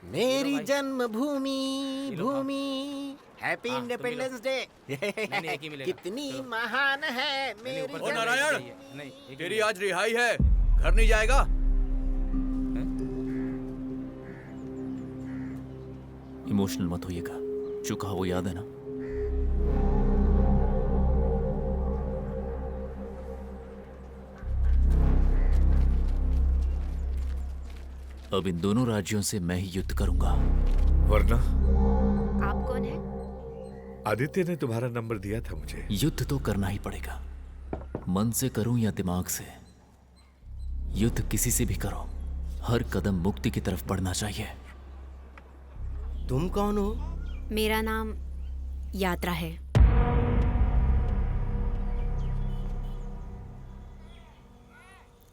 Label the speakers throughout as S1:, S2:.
S1: मेरी जन्मभूमि भूमि। Happy independence day. कितनी महान है मेरी
S2: ओ नारायण,
S1: जन्मभूमि।
S2: तेरी आज रिहाई है, घर नहीं जाएगा?
S3: इमोशनल मत होइएगा, जो कहा वो याद है ना? अब इन दोनों राज्यों से मैं ही युद्ध करूंगा।
S4: वरना
S5: आप कौन है?
S4: आदित्य ने तुम्हारा नंबर दिया था मुझे।
S3: युद्ध तो करना ही पड़ेगा, मन से करूं या दिमाग से। युद्ध किसी से भी करो, हर कदम मुक्ति की तरफ बढ़ना चाहिए।
S1: तुम कौन हो?
S5: मेरा नाम यात्रा है।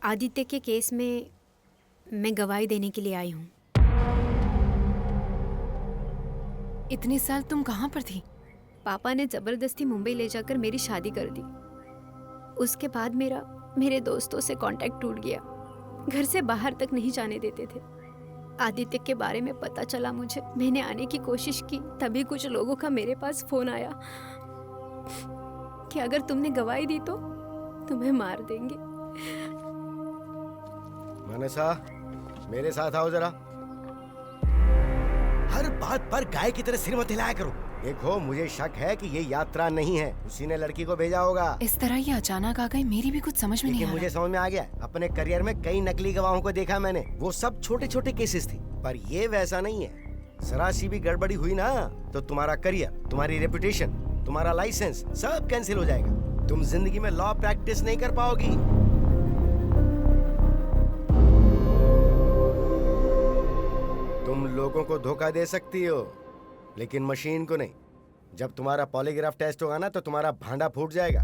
S5: आदित्य के केस में मैं गवाही देने के लिए आई हूँ।
S6: इतने साल तुम कहाँ पर थी?
S5: पापा ने जबरदस्ती मुंबई ले जाकर मेरी शादी कर दी। उसके बाद मेरे दोस्तों से कांटेक्ट टूट गया। घर से बाहर तक नहीं जाने देते थे। आदित्य के बारे में पता चला मुझे। मैंने आने की कोशिश की, तभी कुछ लोगों का मेरे पास फोन आया कि अगर तुमने गवाही दी तो तुम्हें मार देंगे।
S1: मनसा, मेरे साथ आओ जरा। हर बात पर गाय की तरह सिर मत हिलाया करो। देखो, मुझे शक है कि ये यात्रा नहीं है, उसी ने लड़की को भेजा होगा।
S6: इस तरह ये अचानक आ गई, मेरी भी कुछ समझ में नहीं आ
S1: मुझे
S6: रहा।
S1: समझ में आ गया। अपने करियर में कई नकली गवाहों को देखा मैंने। वो सब छोटे छोटे केसेस थी, पर ये वैसा नहीं है। जरा सी भी गड़बड़ी हुई ना तो तुम्हारा करियर, तुम्हारी रेपुटेशन, तुम्हारा लाइसेंस सब कैंसिल हो जाएगा। तुम जिंदगी में लॉ प्रैक्टिस नहीं कर पाओगी। तुम लोगों को धोखा दे सकती हो, लेकिन मशीन को नहीं। जब तुम्हारा पॉलीग्राफ टेस्ट होगा ना तो तुम्हारा भांडा फूट जाएगा।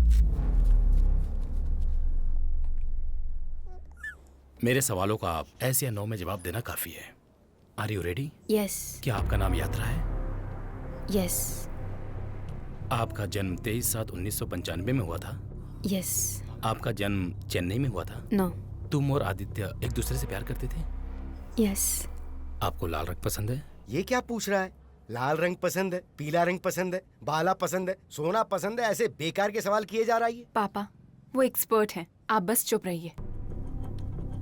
S7: मेरे सवालों का आप ऐसे या नो में जवाब देना काफी है। Are you ready?
S5: यस।
S7: क्या आपका नाम यात्रा है?
S5: यस।
S7: आपका जन्म 23/7/1995 में हुआ था?
S5: यस।
S7: आपका जन्म चेन्नई में हुआ था?
S5: नो।
S7: तुम और आदित्य एक दूसरे से प्यार करते थे?
S5: यस।
S7: आपको लाल रंग पसंद है?
S1: ये क्या पूछ रहा है? लाल रंग पसंद है, पीला रंग पसंद है, बाला पसंद है, सोना पसंद है, ऐसे बेकार के सवाल किए जा रहा है।
S6: पापा, वो एक्सपर्ट हैं, आप बस चुप रहिए।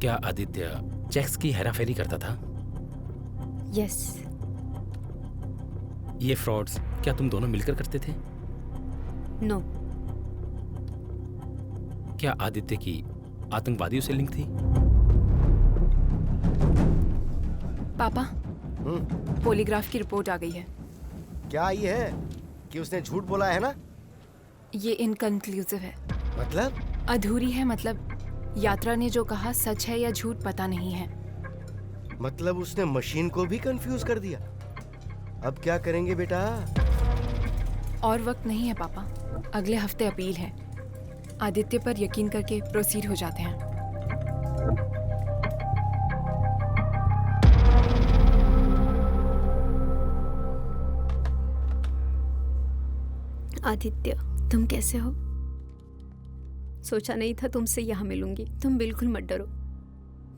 S7: क्या आदित्य चेक्स की हेराफेरी करता था?
S5: यस।
S7: ये फ्रॉड्स क्या तुम दोनों मिलकर करते थे?
S5: नो।
S7: क्या आदित्य की आतंकवादियों से लिंक थी?
S6: पापा, पॉलीग्राफ की रिपोर्ट आ गई है।
S1: क्या ये है कि उसने झूठ बोला है ना?
S6: ये इनकंक्लूसिव है।
S1: मतलब?
S6: अधूरी है। मतलब यात्रा ने जो कहा सच है या झूठ पता नहीं है।
S1: मतलब उसने मशीन को भी कंफ्यूज कर दिया। अब क्या करेंगे बेटा?
S6: और वक्त नहीं है पापा, अगले हफ्ते अपील है। आदित्य पर यकीन करके प्रोसीड हो जाते हैं।
S5: आदित्य, तुम कैसे हो? सोचा नहीं था तुमसे यहाँ मिलूंगी। तुम बिल्कुल मत डरो,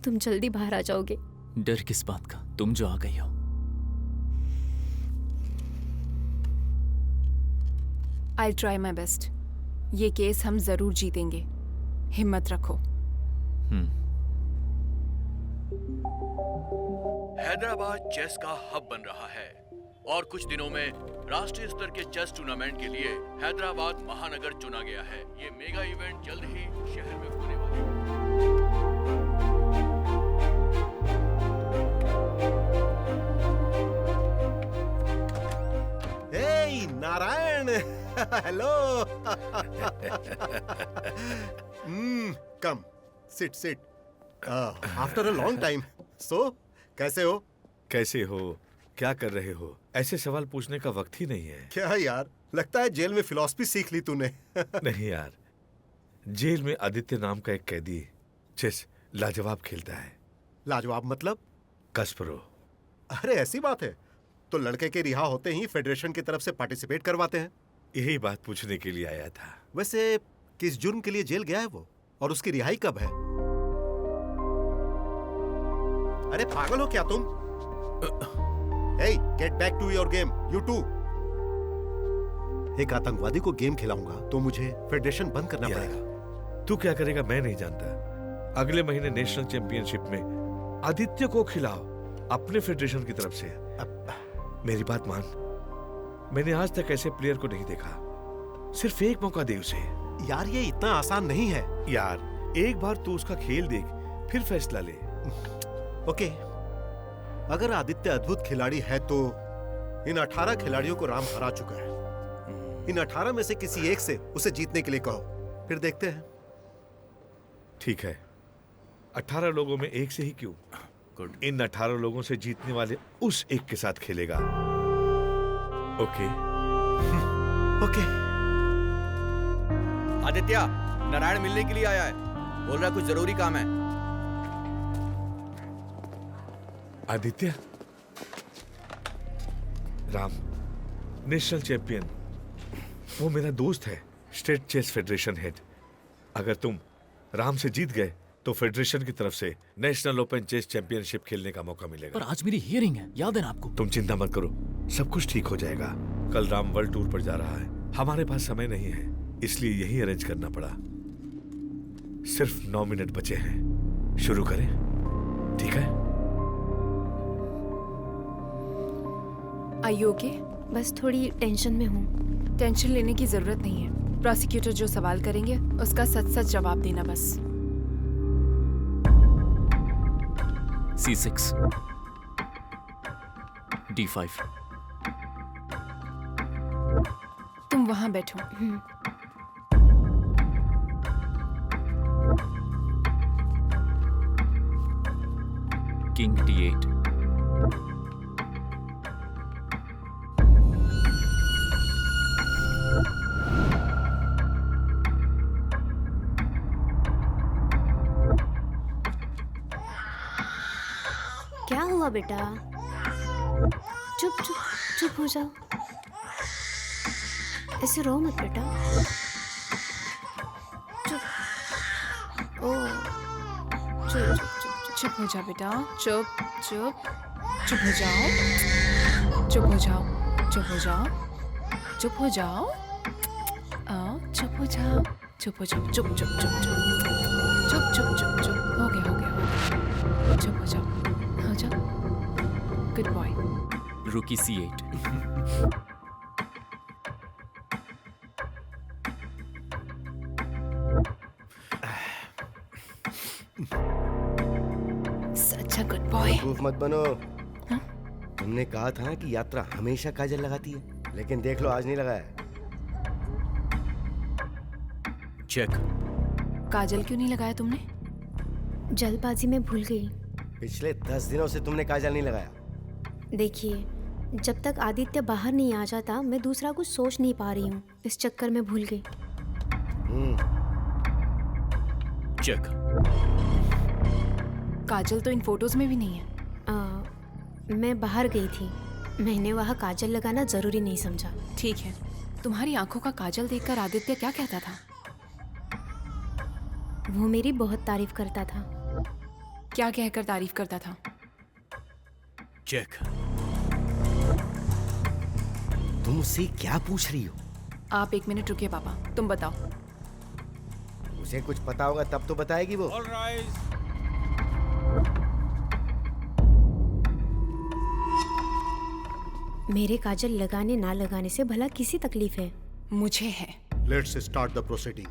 S5: तुम जल्दी बाहर आ जाओगे।
S3: डर किस बात का? तुम जो आ गई हो।
S6: I'll try my best। ये केस हम जरूर जीतेंगे, हिम्मत रखो।
S2: हैदराबाद चेस का हब बन रहा है और कुछ दिनों में राष्ट्रीय स्तर के चेस टूर्नामेंट के लिए हैदराबाद महानगर चुना गया है। ये मेगा इवेंट जल्द ही शहर में होने वाला है।
S1: हे Narayan, hello. Come, sit sit. After a long time. So कैसे हो?
S4: कैसे हो? क्या कर रहे हो? ऐसे सवाल पूछने का वक्त ही नहीं है।
S1: क्या यार, लगता है जेल में फिलॉसफी सीख ली तूने।
S4: नहीं यार, जेल में आदित्य नाम का एक कैदी चेस लाजवाब खेलता है।
S1: लाजवाब मतलब?
S4: कस्परो।
S1: अरे ऐसी बात है? तो लड़के के रिहा होते ही फेडरेशन की तरफ से पार्टिसिपेट करवाते हैं।
S4: यही बात पूछने के लिए आया था।
S1: वैसे किस जुर्म के लिए जेल गया है वो, और उसकी रिहाई कब है? अरे पागल हो क्या तुम?
S8: Get back to your game, you too. एक आतंकवादी को गेम खिलाऊंगा तो मुझे फेडरेशन बंद करना
S4: यार,
S8: पड़ेगा।
S4: तू क्या करेगा मैं नहीं जानता। अगले महीने नेशनल चैंपियनशिप में आदित्य को खिलाओ अपने फेडरेशन की तरफ से। मेरी बात मान, मैंने आज तक ऐसे प्लेयर को नहीं देखा। सिर्फ एक मौका दे उसे।
S8: यार ये इतना आसान नहीं है।
S4: यार एक बार तू उसका खेल देख, फिर फैसला ले।
S8: ओके, अगर आदित्य अद्भुत खिलाड़ी है तो इन 18 खिलाड़ियों को राम हरा चुका है। इन 18 में से किसी एक से उसे जीतने के लिए कहो, फिर देखते हैं।
S4: ठीक है, 18 लोगों में एक से ही क्यों?
S2: गुड।
S4: इन 18 लोगों से जीतने वाले उस एक के साथ खेलेगा। ओके?
S8: ओके।
S9: आदित्य, नारायण मिलने के लिए आया है। बोल रहा है कुछ जरूरी काम है।
S4: आदित्य, राम नेशनल चैंपियन, वो मेरा दोस्त है, स्टेट चेस फेडरेशन हेड। अगर तुम राम से जीत गए तो फेडरेशन की तरफ से नेशनल ओपन चेस चैंपियनशिप खेलने का मौका मिलेगा।
S3: पर आज मेरी हियरिंग है, याद है ना आपको?
S4: तुम चिंता मत करो, सब कुछ ठीक हो जाएगा। कल राम वर्ल्ड टूर पर जा रहा है, हमारे पास समय नहीं है, इसलिए यही अरेंज करना पड़ा। सिर्फ 9 मिनट बचे हैं, शुरू करें? ठीक है?
S6: Are you okay?
S5: बस थोड़ी टेंशन में हूँ।
S6: टेंशन लेने की जरूरत नहीं है। प्रोसिक्यूटर जो सवाल करेंगे उसका सच सच जवाब देना बस।
S3: C6 D5
S6: तुम वहां बैठो।
S3: King D8
S5: क्या हुआ बेटा? चुप चुप चुप हो जाओ, ऐसे रो मत बेटा। चुप। ओ चुप चुप चुप
S6: चुप हो जाओ बेटा, चुप चुप चुप हो जाओ, चुप हो जाओ, चुप हो जाओ, चुप हो जाओ, आओ चुप हो जाओ, चुप हो जाओ, चुप चुप चुप चुप चुप चुप चुप, हो गया हो गया हो गया, चुप हो जाओ, हो जाओ, good boy.
S3: Rookie C8
S6: such a good boy.
S1: बेवकूफ मत बनो।
S6: हाँ?
S1: तुमने कहा था ना कि यात्रा हमेशा काजल लगाती है, लेकिन देख लो आज नहीं लगाया।
S2: चेक।
S6: काजल क्यों नहीं लगाया तुमने?
S5: जल्दबाजी में भूल गई।
S1: पिछले 10 दिनों से तुमने काजल नहीं लगाया।
S5: देखिए, जब तक आदित्य बाहर नहीं आ जाता मैं दूसरा कुछ सोच नहीं पा रही हूँ, इस चक्कर में भूल गई।
S2: चेक।
S6: काजल तो इन फोटोज में भी नहीं है।
S5: मैं बाहर गई थी, मैंने वहाँ काजल लगाना जरूरी नहीं समझा।
S6: ठीक है, तुम्हारी आंखों का काजल देखकर आदित्य क्या कहता था?
S5: वो मेरी बहुत तारीफ करता था।
S6: क्या कहकर तारीफ करता था?
S2: चेक।
S1: तुम उससे क्या पूछ रही हो?
S6: आप 1 मिनट रुकिए पापा, तुम बताओ।
S1: उसे कुछ पता होगा तब तो बताएगी वो।
S5: मेरे काजल लगाने ना लगाने से भला किसी तकलीफ है?
S6: मुझे है।
S8: Let's start the proceeding.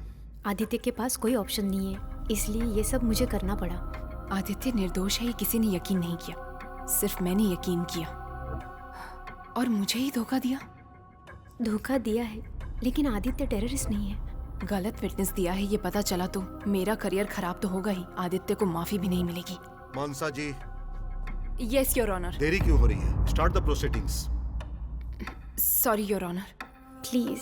S5: Aditya के पास कोई ऑप्शन नहीं है, इसलिए ये सब मुझे करना पड़ा।
S6: आदित्य निर्दोष है ये किसी ने यकीन नहीं किया, सिर्फ मैंने यकीन किया और मुझे ही धोखा दिया।
S5: धोखा दिया है, लेकिन आदित्य टेररिस्ट नहीं है।
S6: गलत विटनेस दिया है ये पता चला तो मेरा करियर खराब तो होगा ही, आदित्य को माफी भी नहीं मिलेगी।
S8: Mansa ji,
S6: yes your honour.
S8: देरी क्यों हो रही है? Start the proceedings.
S6: Sorry your honour.
S5: Please.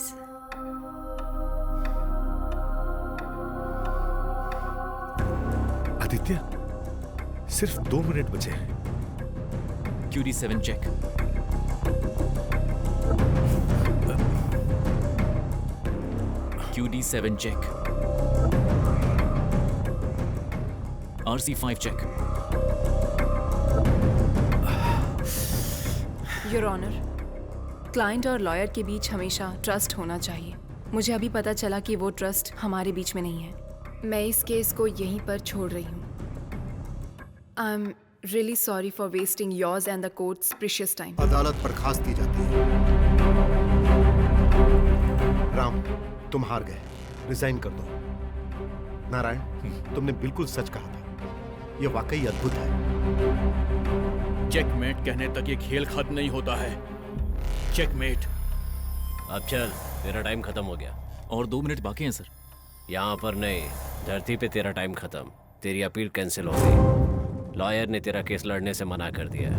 S4: Aditya, सिर्फ 2 मिनट बचे हैं।
S3: QD7 check QD7 check RC5 check
S6: your honour, client और लॉयर के बीच हमेशा ट्रस्ट होना चाहिए। मुझे अभी पता चला कि वो ट्रस्ट हमारे बीच में नहीं है। मैं इस केस को यहीं पर छोड़ रही हूँ। I am really sorry for wasting yours and the courts precious time.
S8: अदालत बर्खास्त की जाती है। राम, तुम हार गए, रिजाइन कर दो। नारायण, तुमने बिल्कुल सच कहा था, यह वाकई अद्भुत है।
S2: चेकमेट कहने तक ये खेल खत्म नहीं होता है। चेकमेट।
S10: अब चल, तेरा टाइम खत्म हो गया।
S3: और 2 मिनट बाकी हैं सर।
S10: यहाँ पर नहीं, धरती पे तेरा टाइम खत्म। तेरी अपील कैंसिल हो गई। लॉयर ने तेरा केस लड़ने से मना कर दिया।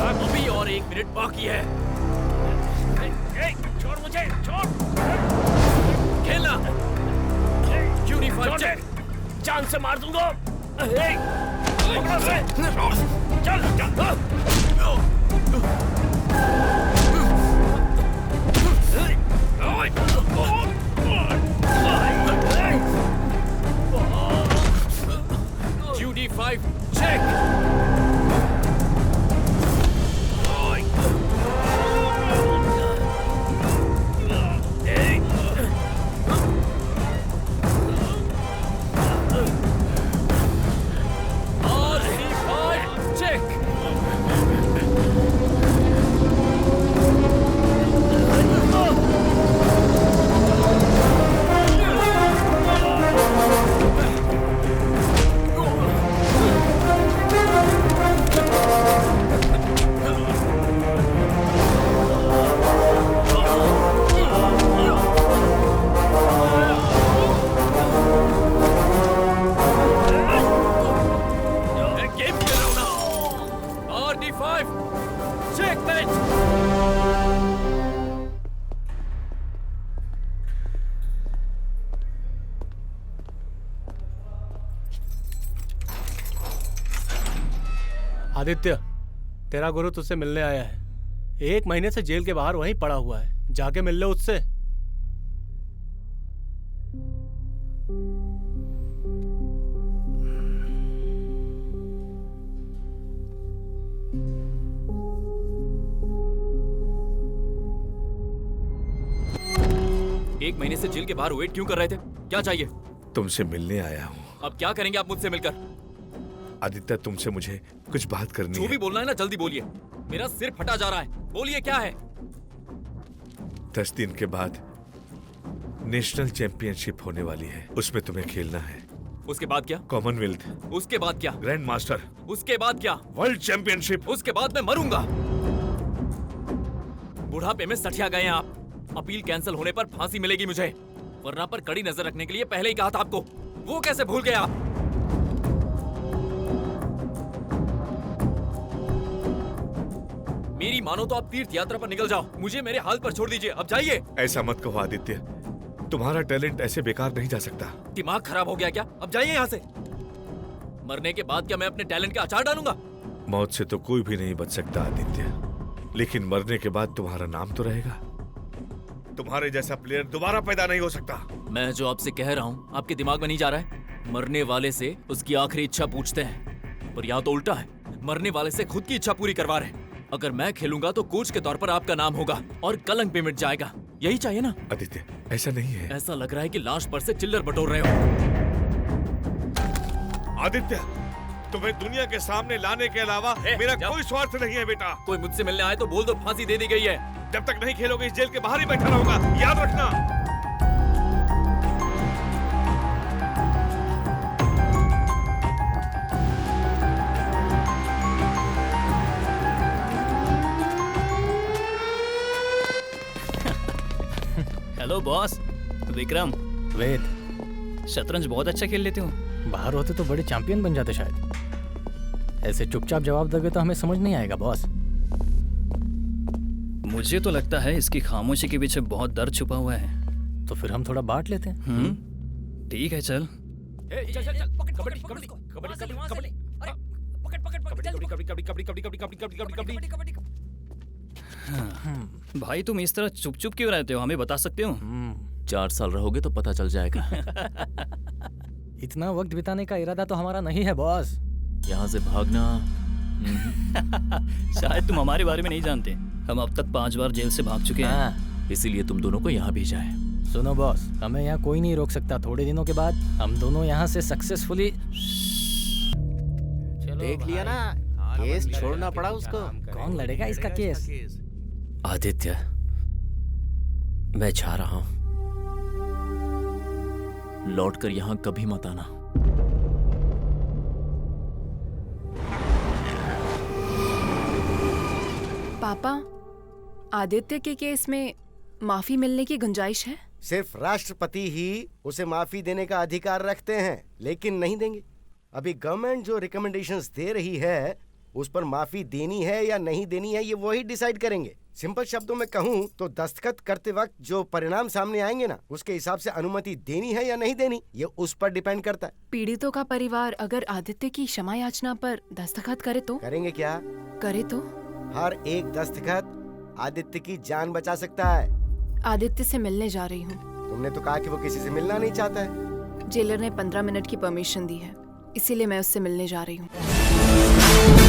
S2: अभी और 1 मिनट बाकी है। छोड़ मुझे, छोड़। खेलना। Unified check. जान से मार दूंगा। पकड़ो से। चल, UD5 check. RC5 check. Game खेल रहा हूं ना। RD5 check match.
S11: आदित्य, तेरा गुरु तुझसे मिलने आया है। 1 महीने से जेल के बाहर वहीं पड़ा हुआ है, जाके मिल ले उससे।
S3: एक महीने से जेल के बाहर वेट क्यों कर रहे थे? क्या चाहिए?
S4: तुमसे मिलने आया हूँ।
S3: अब क्या करेंगे आप मुझसे मिलकर?
S4: आदित्य, तुमसे मुझे कुछ बात करनी
S3: जो
S4: है।
S3: भी बोलना है ना जल्दी बोलिए। मेरा सिर फटा जा रहा है। बोलिए क्या है?
S4: 10 दिन के बाद नेशनल चैंपियनशिप होने वाली है, उसमें तुम्हें खेलना है।
S3: उसके बाद क्या?
S4: कॉमनवेल्थ।
S3: उसके बाद क्या?
S4: Grand master.
S3: उसके बाद क्या?
S4: World championship.
S3: उसके बाद मैं मरूंगा। बुढ़ापे में सठिया गए हैं आप। अपील कैंसिल होने पर फांसी मिलेगी मुझे, वरना पर कड़ी नजर रखने के लिए पहले ही कहा था आपको। वो कैसे भूल गए आप? मेरी मानो तो आप तीर्थ यात्रा पर निकल जाओ, मुझे मेरे हाल पर छोड़ दीजिए। अब जाइए।
S4: ऐसा मत कहो आदित्य, तुम्हारा टैलेंट ऐसे बेकार नहीं जा सकता।
S3: दिमाग खराब हो गया क्या? अब जाइए यहाँ से। मरने के बाद क्या मैं अपने टैलेंट का अचार डालूंगा?
S4: मौत से तो कोई भी नहीं बच सकता आदित्य, लेकिन मरने के बाद तुम्हारा नाम तो रहेगा। तुम्हारे जैसा प्लेयर दोबारा पैदा नहीं हो सकता।
S3: मैं जो आपसे कह रहा हूँ आपके दिमाग में नहीं जा रहा है? मरने वाले से उसकी आखिरी इच्छा पूछते हैं, पर यहाँ तो उल्टा है। मरने वाले से खुद की इच्छा पूरी करवा रहे हैं। अगर मैं खेलूंगा तो कोच के तौर पर आपका नाम होगा और कलंक भी मिट जाएगा। यही चाहिए ना?
S4: आदित्य, ऐसा नहीं है।
S3: ऐसा लग रहा है कि लाश पर से चिल्लर बटोर रहे हो।
S4: आदित्य, तुम्हें दुनिया के सामने लाने के अलावा मेरा कोई स्वार्थ नहीं है बेटा।
S3: कोई मुझसे मिलने आए तो बोल दो फांसी दे दी गई है।
S4: जब तक नहीं खेलोगे इस जेल के बाहर ही बैठा रहूंगा, याद रखना।
S12: Hello boss. विक्रम।
S11: वेद,
S12: शतरंज बहुत अच्छा खेल लेते हो।
S11: बाहर होते तो बड़े चैंपियन बन जाते शायद। ऐसे चुपचाप जवाब दोगे तो हमें समझ नहीं आएगा बॉस।
S12: मुझे तो लगता है इसकी खामोशी के पीछे बहुत दर्द छुपा हुआ है।
S11: तो फिर हम थोड़ा बांट लेते हैं।
S12: ठीक है, चल।
S3: चल चल चल, कबड्डी कबड्डी कबड्डी कबड्डी कबड्डी कबड्डी, अरे पकड़ पकड़ पकड़, कबड्डी कबड्डी कबड्डी कबड्डी कबड्डी कबड्डी कबड्डी कबड्डी कबड्डी कबड्डी।
S12: भाई तुम इस तरह चुप चुप क्यों रहते हो, हमें बता सकते हो?
S3: 4 साल रहोगे तो पता चल जाएगा।
S11: इतना वक्त बिताने का इरादा तो हमारा नहीं है बॉस।
S3: यहाँ से भागना।
S12: शायद तुम हमारे बारे में नहीं जानते, हम अब तक 5 बार जेल से भाग चुके हैं।
S3: इसीलिए तुम दोनों को यहाँ भेजा है।
S11: सुनो बॉस, हमें यहाँ कोई नहीं रोक सकता। थोड़े दिनों के बाद हम दोनों यहाँ से सक्सेसफुली।
S10: देख लिया ना, केस छोड़ना पड़ा उसको।
S11: कौन लड़ेगा इसका केस?
S10: आदित्य, मैं चाह रहा हूँ
S3: लौट कर यहाँ कभी मत आना।
S6: पापा, आदित्य के केस में माफी मिलने की गुंजाइश है?
S1: सिर्फ राष्ट्रपति ही उसे माफी देने का अधिकार रखते हैं, लेकिन नहीं देंगे। अभी गवर्नमेंट जो रिकमेंडेशंस दे रही है उस पर माफी देनी है या नहीं देनी है ये वही डिसाइड करेंगे। सिंपल शब्दों में कहूँ तो दस्तखत करते वक्त जो परिणाम सामने आएंगे ना, उसके हिसाब से अनुमति देनी है या नहीं देनी ये उस पर डिपेंड करता है।
S6: पीड़ितों का परिवार अगर आदित्य की क्षमा याचना पर दस्तखत करे तो?
S1: करेंगे क्या?
S6: करे तो
S1: हर एक दस्तखत आदित्य की जान बचा सकता है।
S6: आदित्य से मिलने जा रही हूँ।
S1: तुमने तो कहा कि वो किसी से मिलना नहीं चाहता है।
S6: जेलर ने 15 मिनट की परमिशन दी है, इसीलिए मैं उससे मिलने जा रही हूँ।